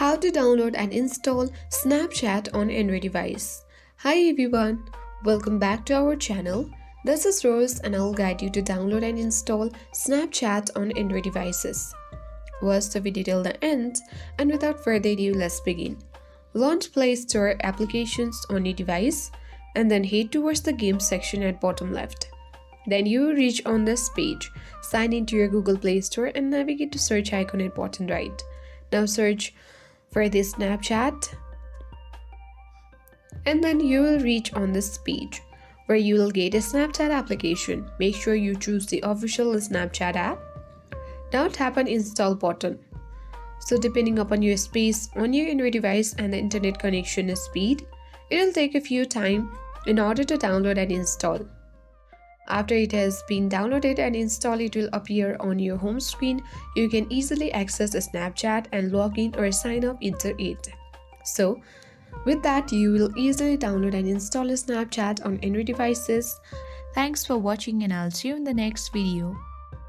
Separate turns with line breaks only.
How to download and install Snapchat on Android device. Hi everyone, welcome back to our channel. This is Rose and I'll guide you to download and install Snapchat on Android devices. Watch the video till the end, and without further ado, let's begin. Launch Play Store applications on your device and then head towards the game section at bottom left. Then you will reach on this page. Sign into your Google Play Store and navigate to search icon at bottom right. Now search for this Snapchat and then you will reach on this page where you will get a Snapchat application. Make sure you choose the official Snapchat app. Now tap on install button. So depending upon your space on your Android device and the internet connection speed, it will take a few time in order to download and install. After it has been downloaded and installed, it will appear on your home screen. You can easily access Snapchat and log in or sign up into it. So, with that, you will easily download and install Snapchat on Android devices.
Thanks for watching and I'll see you in the next video.